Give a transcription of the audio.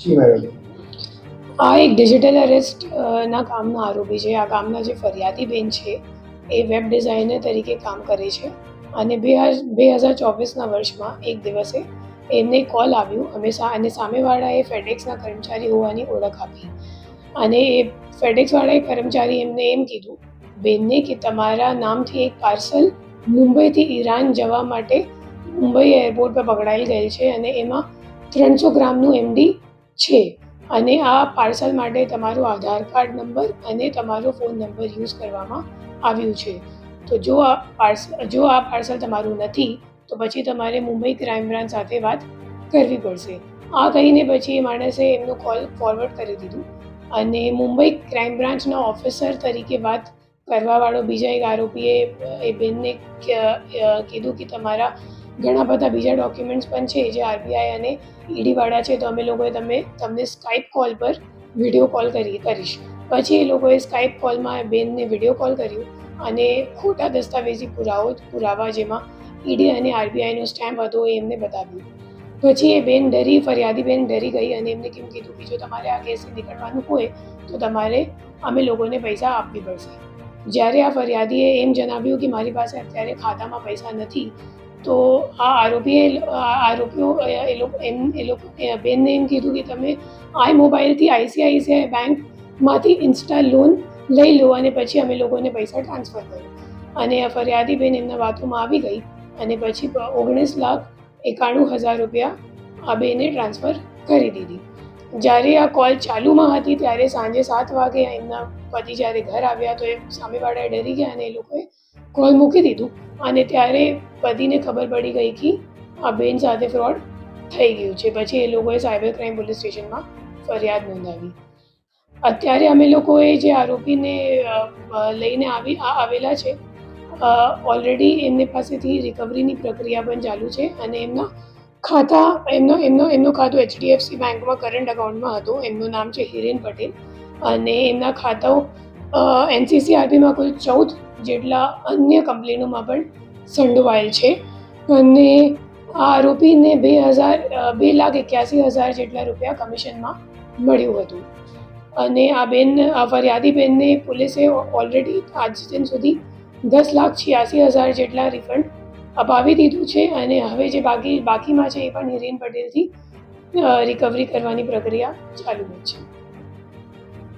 જી madam, આ એક digital arrest ના કામનો આરોપી છે. આ કામના જે ફરિયાદી બેન છે એ વેબ ડિઝાઇનર તરીકે કામ કરે છે અને 2024ના વર્ષમાં એક દિવસે એમને કોલ આવ્યું અને સામેવાળાએ ફેડેક્સના કર્મચારી હોવાની ઓળખ આપી અને એ ફેડેક્સવાળાએ કર્મચારી એમને એમ કીધું બેનને કે તમારા નામથી એક પાર્સલ મુંબઈથી ઈરાન જવા માટે મુંબઈ એરપોર્ટ પર પકડાઈ ગયેલ છે અને એમાં 300 ગ્રામનું એમડી છે અને આ પાર્સલ માટે તમારો આધાર કાર્ડ નંબર અને તમારો ફોન નંબર યુઝ કરવામાં આવ્યું છે. તો જો આ પાર્સલ તમારું નથી તો પછી તમારે મુંબઈ ક્રાઇમ બ્રાન્ચ સાથે વાત કરવી પડશે. આ કહીને પછી એ માણસે એમનું કોલ ફોરવર્ડ કરી દીધું અને મુંબઈ ક્રાઇમ બ્રાન્ચના ઓફિસર તરીકે વાત કરવાવાળો બીજા એક આરોપીએ એ બેનને કીધું કે તમારા ઘણા બધા બીજા ડોક્યુમેન્ટ્સ પણ છે જે આરબીઆઈ અને ઈડીવાળા છે, તો અમે લોકોએ તમને સ્કાઈપ કોલ પર વિડીયો કોલ કરીશ. પછી એ લોકોએ સ્કાઈપ કોલમાં બેનને વિડીયો કોલ કર્યું અને ખોટા દસ્તાવેજી પુરાવા જેમાં ઈડી અને આરબીઆઈનો સ્ટેમ્પ હતો એ એમને બતાવ્યું. પછી એ ફરિયાદી બેન ડરી ગઈ અને એમને કેમ કીધું કે જો તમારે આ કેસથી નીકળવાનું હોય તો તમારે અમે લોકોને પૈસા આપવી પડશે. જ્યારે આ ફરિયાદીએ એમ જણાવ્યું કે મારી પાસે અત્યારે ખાતામાં પૈસા નથી, તો આ આરોપીઓ બેનને એમ કીધું કે તમે મોબાઈલથી આઈસીઆઈસીઆઈ બેંકમાંથી ઇન્સ્ટા લોન લઈ લો અને પછી અમે લોકોને પૈસા ટ્રાન્સફર કરો. અને આ ફરિયાદી બેન એમના વાતોમાં આવી ગઈ અને પછી 19,91,000 રૂપિયા આ બેને ટ્રાન્સફર કરી દીધી. જ્યારે આ કોલ ચાલુમાં હતી ત્યારે સાંજે 7 વાગે એમના પતિ જ્યારે ઘર આવ્યા તો એ સામેવાળાએ ડરી ગયા અને એ લોકોએ કોલ મૂકી દીધું અને ત્યારે પતિને ખબર પડી ગઈ કે આ બેન સાથે ફ્રોડ થઈ ગયું છે. પછી એ લોકોએ સાયબર ક્રાઇમ પોલીસ સ્ટેશનમાં ફરિયાદ નોંધાવી. અત્યારે અમે લોકોએ જે આરોપીને લઈને આવેલા છે ઓલરેડી એમની પાસેથી રિકવરીની પ્રક્રિયા પણ ચાલુ છે અને એમનું ખાતું HDFC બેંકમાં કરંટ અકાઉન્ટમાં હતું. એમનું નામ છે હિરેન પટેલ અને એમના ખાતાઓ NCCRBમાં કુલ 14 જેટલા અન્ય કંપનીઓમાં પણ સંડોવાયેલ છે અને આ આરોપીને 2,81,000 જેટલા રૂપિયા કમિશનમાં મળ્યું હતું અને આ ફરિયાદી બેનને પોલીસે ઓલરેડી આજ દિન સુધી 10,86,000 જેટલા રિફંડ અપાવી દીધું છે અને હવે જે બાકીમાં છે એ પણ હિરેન પટેલથી રિકવરી કરવાની પ્રક્રિયા ચાલુ છે.